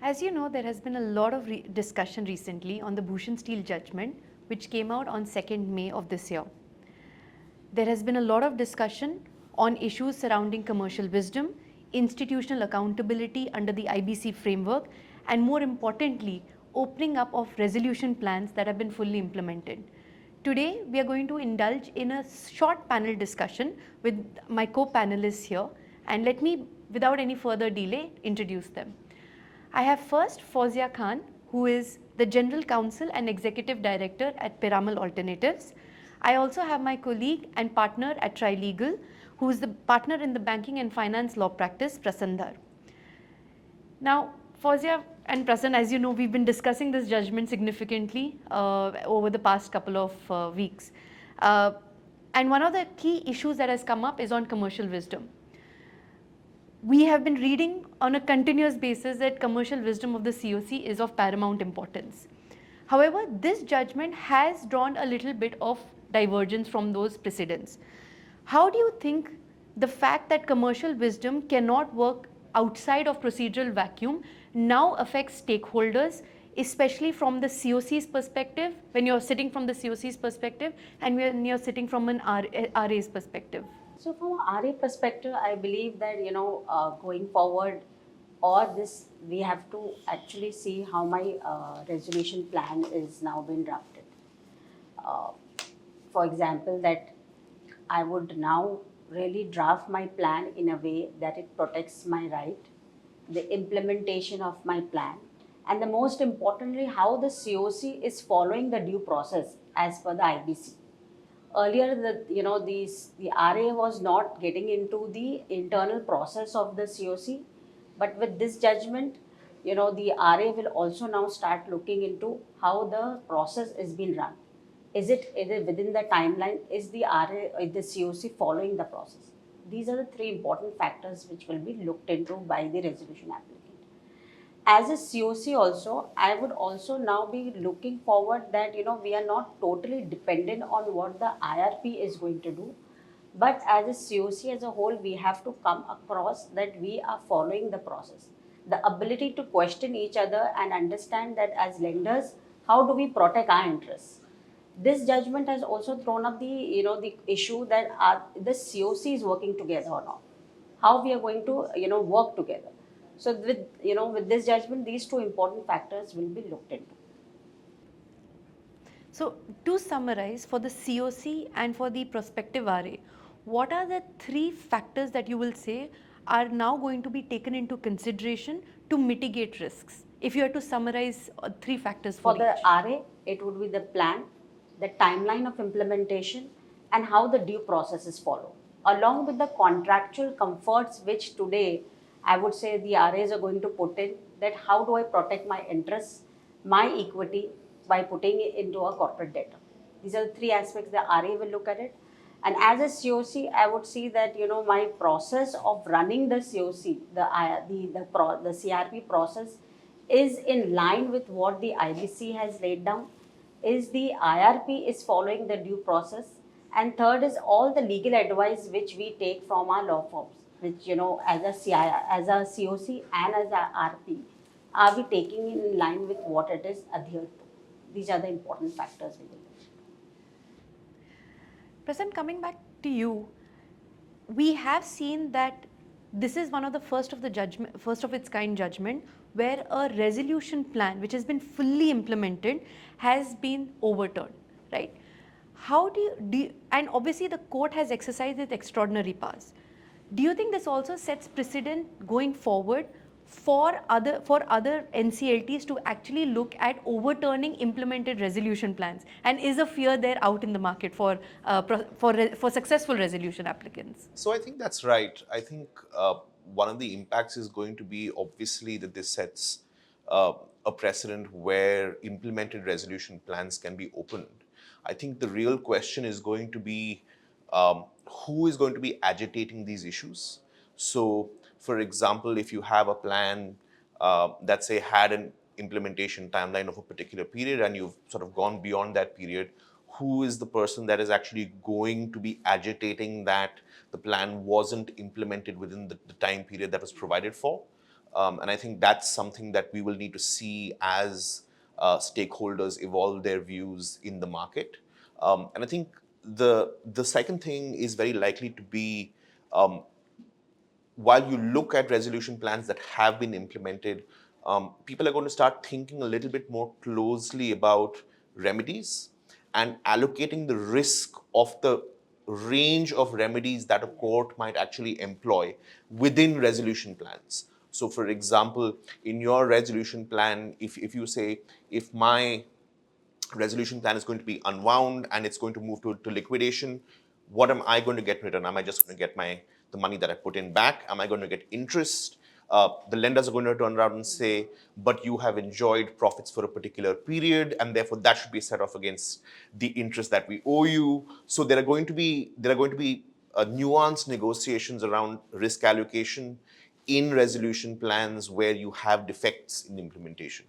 As you know, there has been a lot of discussion recently on the Bhushan Steel judgment, which came out on 2nd May of this year. There has been a lot of discussion on issues surrounding commercial wisdom, institutional accountability under the IBC framework, and more importantly, opening up of resolution plans that have been fully implemented. Today, we are going to indulge in a short panel discussion with my co-panelists here, and let me, without any further delay, introduce them. I have first Fauzia Khan, who is the General Counsel and Executive Director at Piramal Alternatives. I also have my colleague and partner at Trilegal, who is the partner in the banking and finance law practice, Prasandhar. Now, Fauzia and Prasan, as you know, we've been discussing this judgment significantly over the past couple of weeks. And one of the key issues that has come up is on commercial wisdom. We have been reading on a continuous basis that commercial wisdom of the COC is of paramount importance. However, this judgment has drawn a little bit of divergence from those precedents. How do you think the fact that commercial wisdom cannot work outside of procedural vacuum now affects stakeholders, especially from the COC's perspective, when you're sitting from the COC's perspective and when you're sitting from an RA's perspective? So from a RA perspective, I believe that, going forward, or this, we have to actually see how my resolution plan is now been drafted. Uh, for example, that I would now really draft my plan in a way that it protects my right, the implementation of my plan, and the most importantly, how the COC is following the due process as per the IBC. Earlier, the RA was not getting into the internal process of the COC, but with this judgment, the RA will also now start looking into how the process is being run. Is it within the timeline? Is the RA, is the COC following the process? These are the three important factors which will be looked into by the resolution applicant. As a COC also, I would also now be looking forward that, we are not totally dependent on what the IRP is going to do. But as a COC as a whole, we have to come across that we are following the process. The ability to question each other and understand that as lenders, how do we protect our interests? This judgment has also thrown up the issue that the COC is working together or not. How we are going to, work together. So with this judgment, these two important factors will be looked into. So to summarize, for the COC and for the prospective RA, what are the three factors that you will say are now going to be taken into consideration to mitigate risks? If you are to summarize three factors for the each. RA, it would be the plan, the timeline of implementation, and how the due process is followed, along with the contractual comforts which today I would say the RAs are going to put in, that how do I protect my interests, my equity by putting it into a corporate debtor. These are the three aspects the RA will look at it. And as a COC, I would see that, my process of running the COC, the CRP process is in line with what the IBC has laid down. Is the IRP is following the due process, and third is all the legal advice which we take from our law firms, which, as a as a COC and as a RP, are we taking in line with what it is adhered to? These are the important factors we will look. Prasan, coming back to you, we have seen that this is one of the first of its kind judgment where a resolution plan which has been fully implemented has been overturned, right? How do you, and obviously the court has exercised its extraordinary powers. Do you think this also sets precedent going forward for other NCLTs to actually look at overturning implemented resolution plans? And is a fear there out in the market for successful resolution applicants? So I think that's right. I think one of the impacts is going to be obviously that this sets a precedent where implemented resolution plans can be opened. I think the real question is going to be who is going to be agitating these issues. So, for example, if you have a plan that, say, had an implementation timeline of a particular period and you've sort of gone beyond that period, who is the person that is actually going to be agitating that the plan wasn't implemented within the time period that was provided for? And I think that's something that we will need to see as stakeholders evolve their views in the market. And I think the second thing is very likely to be, while you look at resolution plans that have been implemented, people are going to start thinking a little bit more closely about remedies and allocating the risk of the range of remedies that a court might actually employ within resolution plans. So, for example, in your resolution plan, if you say, if my resolution plan is going to be unwound and it's going to move to liquidation, what am I going to get in return? Am I just going to get the money that I put in back? Am I going to get interest? The lenders are going to turn around and say, but you have enjoyed profits for a particular period, and therefore that should be set off against the interest that we owe you. So there are going to be nuanced negotiations around risk allocation in resolution plans where you have defects in implementation.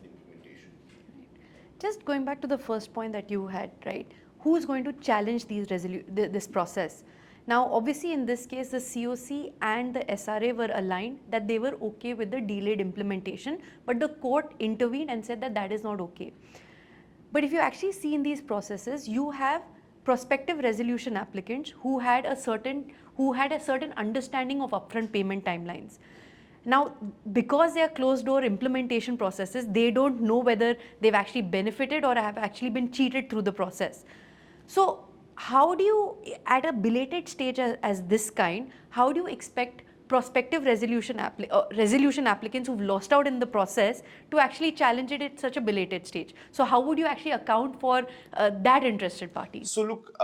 Just going back to the first point that you had, right? Who's going to challenge this process? Now, obviously, in this case, the COC and the SRA were aligned that they were okay with the delayed implementation, but the court intervened and said that that is not okay. But if you actually see in these processes, you have prospective resolution applicants who had a certain understanding of upfront payment timelines. Now, because they are closed door implementation processes, they don't know whether they've actually benefited or have actually been cheated through the process. So, how do you, at a belated stage as this kind, how do you expect prospective resolution applicants who've lost out in the process to actually challenge it at such a belated stage? So, how would you actually account for that interested party? So, look,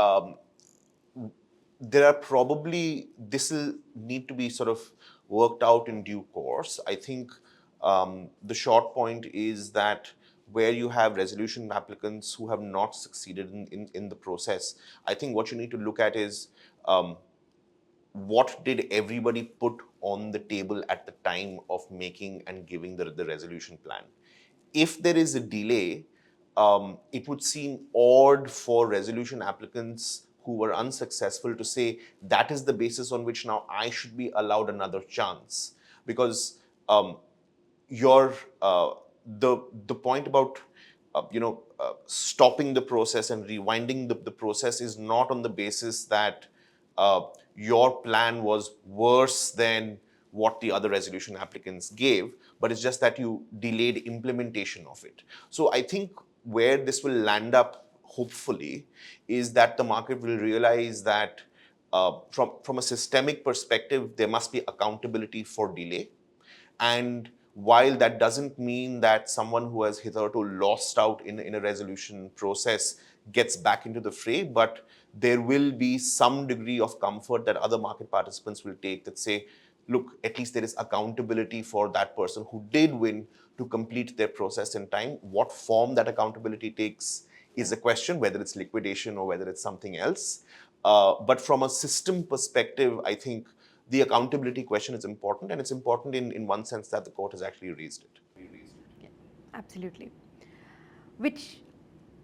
there are probably, this will need to be sort of worked out in due course. I think the short point is that where you have resolution applicants who have not succeeded in the process, I think what you need to look at is what did everybody put on the table at the time of making and giving the resolution plan. If there is a delay, it would seem odd for resolution applicants who were unsuccessful to say that is the basis on which now I should be allowed another chance. Because your the point about stopping the process and rewinding the process is not on the basis that your plan was worse than what the other resolution applicants gave, but it's just that you delayed implementation of it. So I think where this will land up, hopefully, is that the market will realize that from a systemic perspective, there must be accountability for delay. And while that doesn't mean that someone who has hitherto lost out in a resolution process gets back into the fray, but there will be some degree of comfort that other market participants will take that say, look, at least there is accountability for that person who did win to complete their process in time. What form that accountability takes is a question, whether it's liquidation or whether it's something else. But from a system perspective, I think the accountability question is important, and it's important in one sense that the court has actually raised it. Yeah, absolutely. Which,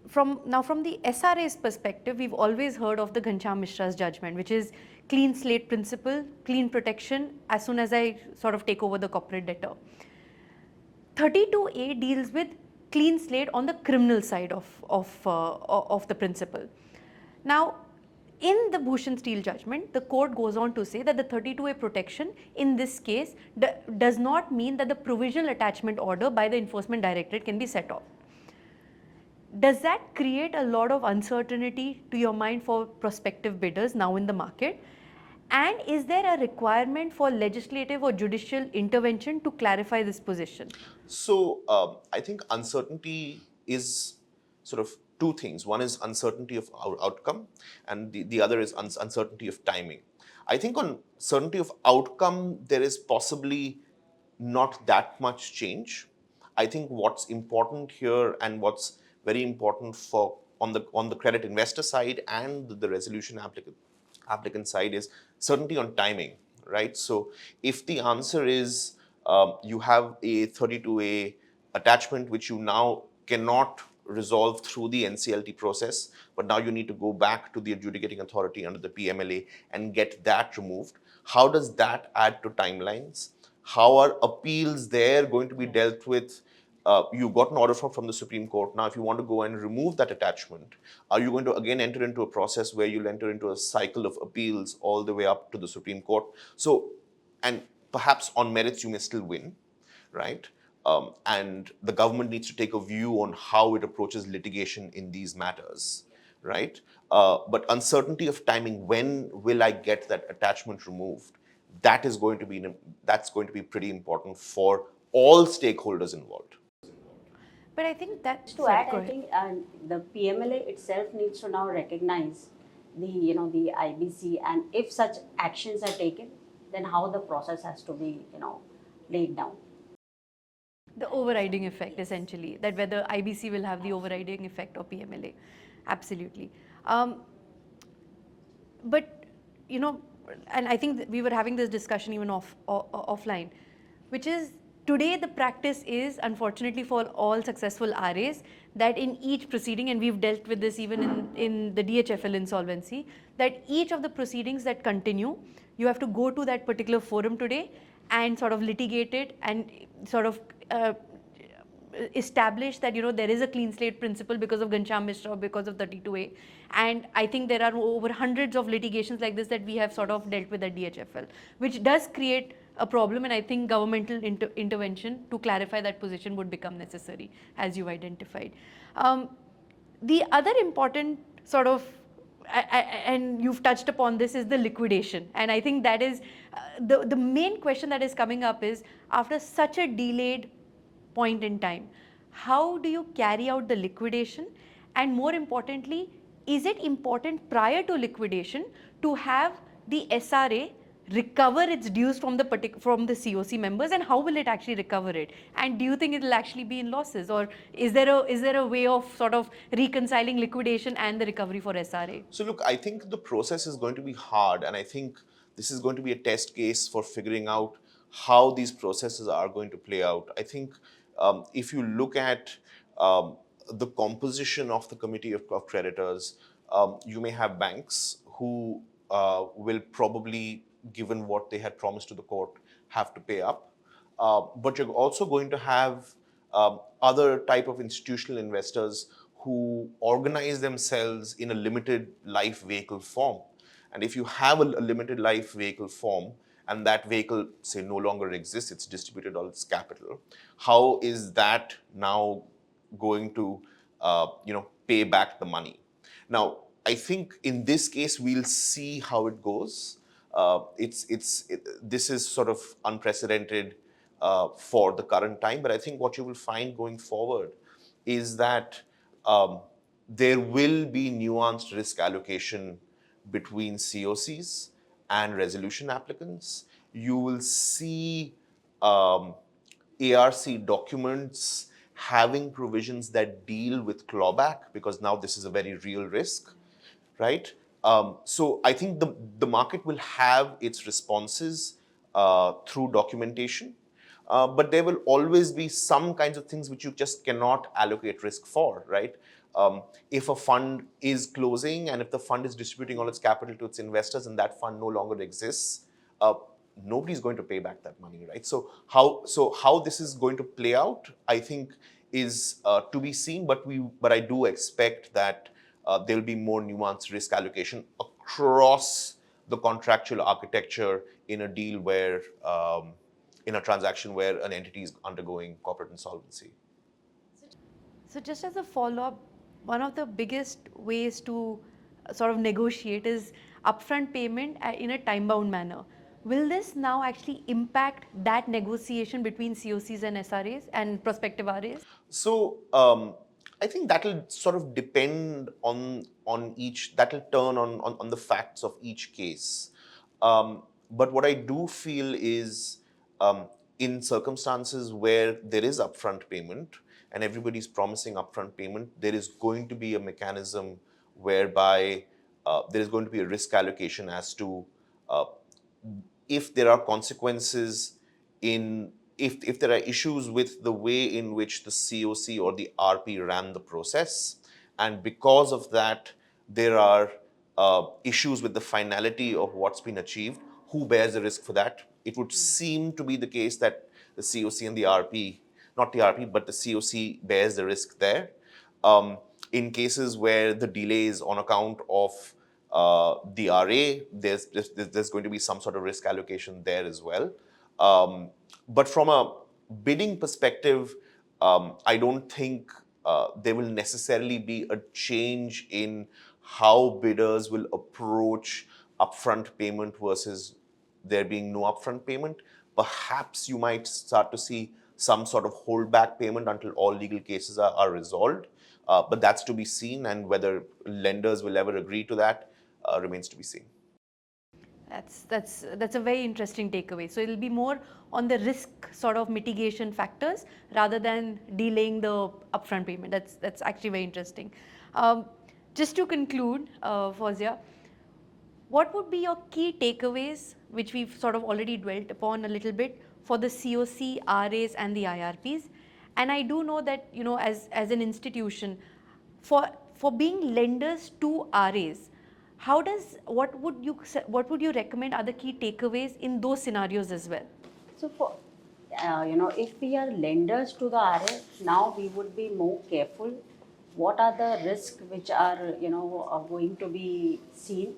from the SRA's perspective, we've always heard of the Ghanshyam Mishra's judgment, which is clean slate principle, clean protection as soon as I sort of take over the corporate debtor. 32A deals with clean slate on the criminal side of the principle. Now, in the Bhushan Steel judgment, the court goes on to say that the 32A protection in this case does not mean that the provisional attachment order by the Enforcement Directorate can be set off. Does that create a lot of uncertainty to your mind for prospective bidders now in the market? And is there a requirement for legislative or judicial intervention to clarify this position? So I think uncertainty is sort of two things. One is uncertainty of our outcome, and the other is uncertainty of timing. I think on certainty of outcome, there is possibly not that much change. I think what's important here and what's very important for on the credit investor side and the resolution applicant side is certainty on timing, right? So if the answer is you have a 32A attachment which you now cannot resolve through the NCLT process, but now you need to go back to the adjudicating authority under the PMLA and get that removed. How does that add to timelines? How are appeals there going to be dealt with? You got an order from the Supreme Court. Now, if you want to go and remove that attachment, are you going to again enter into a process where you'll enter into a cycle of appeals all the way up to the Supreme Court? So, and perhaps on merits you may still win, right? And the government needs to take a view on how it approaches litigation in these matters, right? But uncertainty of timing, when will I get that attachment removed? That's going to be pretty important for all stakeholders involved. But I think that, To sorry, add, go I ahead. think the PMLA itself needs to now recognize the IBC, and if such actions are taken, then how the process has to be laid down. The overriding effect, essentially, that whether IBC will have the overriding effect or PMLA. Absolutely. But, you know, and I think that we were having this discussion even offline, which is today the practice is, unfortunately for all successful RAs, that in each proceeding, and we've dealt with this even in the DHFL insolvency, that each of the proceedings that continue, you have to go to that particular forum today and sort of litigate it and sort of establish that there is a clean slate principle because of Ghanshyam Mishra or because of 32A, and I think there are over hundreds of litigations like this that we have sort of dealt with at DHFL, which does create a problem, and I think governmental intervention to clarify that position would become necessary, as you identified. The other important sort of and you've touched upon this, is the liquidation, and I think that is the main question that is coming up is, after such a delayed point in time, how do you carry out the liquidation, and more importantly, is it important prior to liquidation to have the SRA recover its dues from the COC members, and how will it actually recover it, and do you think it will actually be in losses, or is there a way of sort of reconciling liquidation and the recovery for SRA? So look, I think the process is going to be hard, and I think this is going to be a test case for figuring out how these processes are going to play out. I think if you look at the composition of the committee of creditors, you may have banks who will probably, given what they had promised to the court, have to pay up. But you're also going to have other type of institutional investors who organize themselves in a limited life vehicle form. And if you have a limited life vehicle form, and that vehicle, say, no longer exists, it's distributed all its capital, how is that now going to pay back the money? Now, I think in this case we'll see how it goes. This is sort of unprecedented for the current time, but I think what you will find going forward is that there will be nuanced risk allocation between COCs and resolution applicants. You will see ARC documents having provisions that deal with clawback, because now this is a very real risk, right? So I think the market will have its responses through documentation, but there will always be some kinds of things which you just cannot allocate risk for, right? If a fund is closing and if the fund is distributing all its capital to its investors and that fund no longer exists, nobody's going to pay back that money, right? So how this is going to play out, I think, is to be seen. But I do expect that there will be more nuanced risk allocation across the contractual architecture in a deal where, in a transaction where an entity is undergoing corporate insolvency. So just as a follow-up, one of the biggest ways to sort of negotiate is upfront payment in a time-bound manner. Will this now actually impact that negotiation between COCs and SRAs and prospective RAs? So I think that'll sort of depend on each. That'll turn on the facts of each case. But what I do feel is, in circumstances where there is upfront payment and everybody's promising upfront payment, there is going to be a mechanism whereby there is going to be a risk allocation as to if there are consequences in if there are issues with the way in which the COC or the RP ran the process, and because of that there are issues with the finality of what's been achieved, who bears the risk for that? it would seem to be the case that the COC and the RP, not the RP, but the COC bears the risk there. In cases where the delay is on account of the RA, there's going to be some sort of risk allocation there as well. But from a bidding perspective, I don't think there will necessarily be a change in how bidders will approach upfront payment versus there being no upfront payment. Perhaps you might start to see some sort of holdback payment until all legal cases are resolved. But that's to be seen, and whether lenders will ever agree to that remains to be seen. That's a very interesting takeaway. So it'll be more on the risk sort of mitigation factors rather than delaying the upfront payment. That's actually very interesting. Just to conclude, Fawzia, what would be your key takeaways, which we've sort of already dwelt upon a little bit, for the COC, RAs, and the IRPs? And I do know that, as an institution, for being lenders to RAs, what would you recommend are the key takeaways in those scenarios as well? So for if we are lenders to the RA, now we would be more careful. What are the risks which are are going to be seen?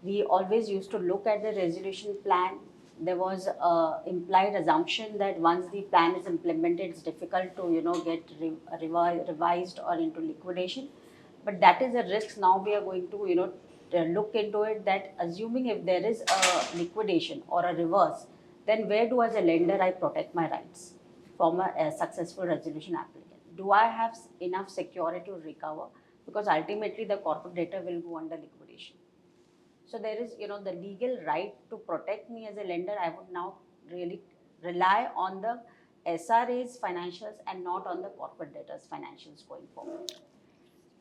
We always used to look at the resolution plan. There was a implied assumption that once the plan is implemented, it's difficult to get revised or into liquidation. But that is a risk. Now we are going to look into it, that assuming if there is a liquidation or a reverse, then where do as a lender I protect my rights from a successful resolution applicant? Do I have enough security to recover? Because ultimately the corporate debtor will go under liquidation. So there is, the legal right to protect me as a lender. I would now really rely on the SRA's financials and not on the corporate debtor's financials going forward.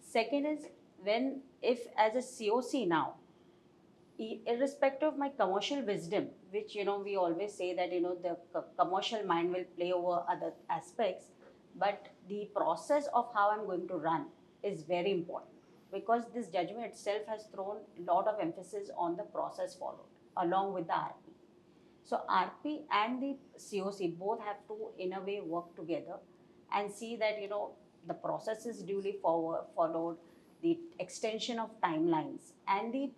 Second is, if as a COC now, irrespective of my commercial wisdom, which we always say that the commercial mind will play over other aspects, but the process of how I'm going to run is very important, because this judgment itself has thrown a lot of emphasis on the process followed along with the RP. So RP and the COC both have to in a way work together and see that the process is duly followed, the extension of timelines, and the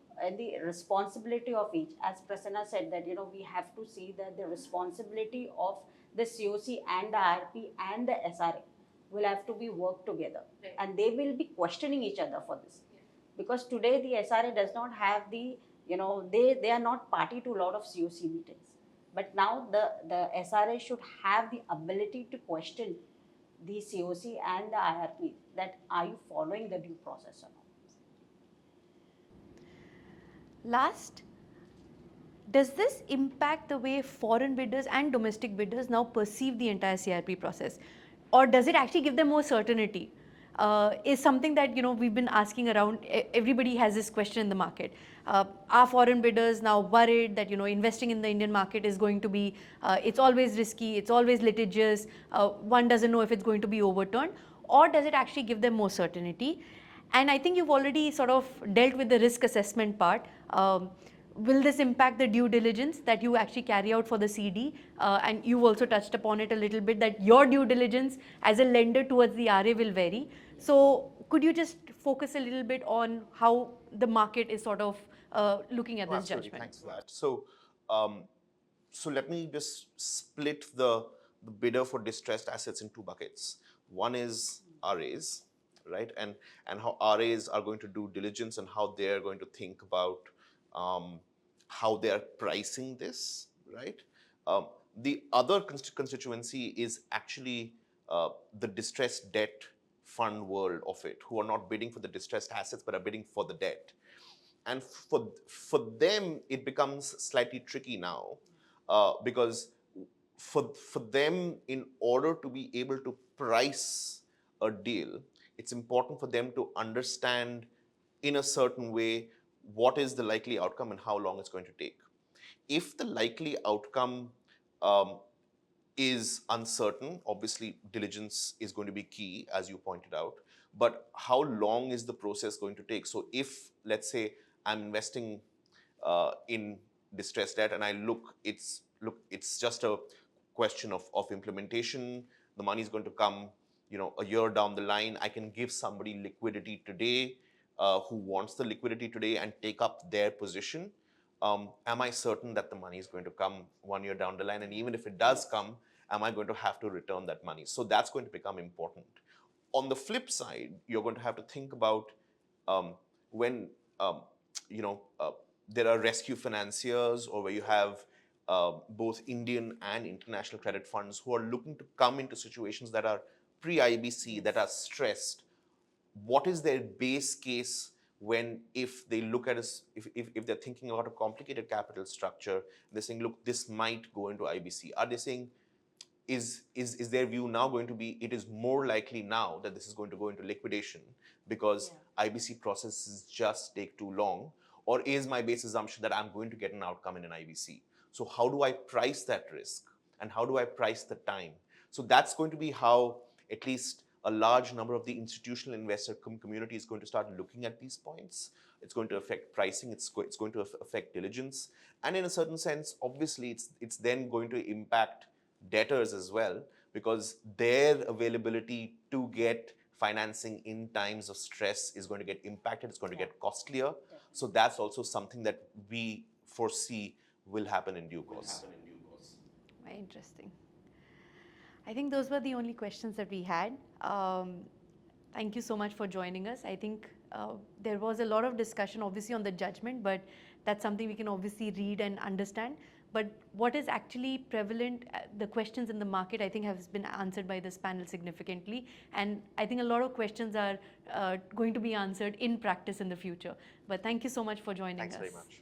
responsibility of each. As Prasanna said, that we have to see that the responsibility of the COC and the RP and the SRA will have to be worked together, right. And they will be questioning each other for this, because today the SRA does not have the they are not party to a lot of COC meetings, but now the SRA should have the ability to question the COC and the IRP, that are you following the due process or not. Last, does this impact the way foreign bidders and domestic bidders now perceive the entire CRP process? Or does it actually give them more certainty? Is something that we've been asking around. Everybody has this question in the market. Are foreign bidders now worried that investing in the Indian market is going to be, it's always risky, it's always litigious, one doesn't know if it's going to be overturned, or does it actually give them more certainty? And I think you've already sort of dealt with the risk assessment part. Will this impact the due diligence that you actually carry out for the CD? And you've also touched upon it a little bit, that your due diligence as a lender towards the RA will vary. So could you just focus a little bit on how the market is sort of looking at this Absolutely. judgment? Thanks for that. So let me just split the bidder for distressed assets in two buckets. One is RAs, right? And how RAs are going to do diligence and how they are going to think about how they are pricing this, right? The other constituency is actually the distressed debt fund world of it, who are not bidding for the distressed assets but are bidding for the debt. And for them, it becomes slightly tricky now, because for them, in order to be able to price a deal, it's important for them to understand in a certain way what is the likely outcome and how long it's going to take. If the likely outcome um, is uncertain, obviously diligence is going to be key, as you pointed out. But how long is the process going to take? So if, let's say, I'm investing in distressed debt and I look, it's look, it's just a question of implementation. The money is going to come, a year down the line. I can give somebody liquidity today, who wants the liquidity today, and take up their position. Am I certain that the money is going to come 1 year down the line? And even if it does come, am I going to have to return that money? So that's going to become important. On the flip side, you're going to have to think about, when you know there are rescue financiers, or where you have both Indian and international credit funds who are looking to come into situations that are pre-IBC, that are stressed. What is their base case when, if they look at us, if they're thinking about a complicated capital structure, they're saying, look, this might go into IBC. Are they saying, is their view now going to be, it is more likely now that this is going to go into liquidation because IBC processes just take too long? Or is my base assumption that I'm going to get an outcome in an IBC? So how do I price that risk? And how do I price the time? So that's going to be how at least a large number of the institutional investor community is going to start looking at these points. It's going to affect pricing. It's going to affect diligence. And in a certain sense, obviously, it's then going to impact debtors as well, because their availability to get financing in times of stress is going to get impacted. It's going to get costlier. So that's also something that we foresee will happen in due course. Very interesting. I think those were the only questions that we had. Thank you so much for joining us. I think there was a lot of discussion, obviously, on the judgment, but that's something we can obviously read and understand. But what is actually prevalent, the questions in the market, I think, has been answered by this panel significantly. And I think a lot of questions are going to be answered in practice in the future. But thank you so much for joining us. Thanks very much.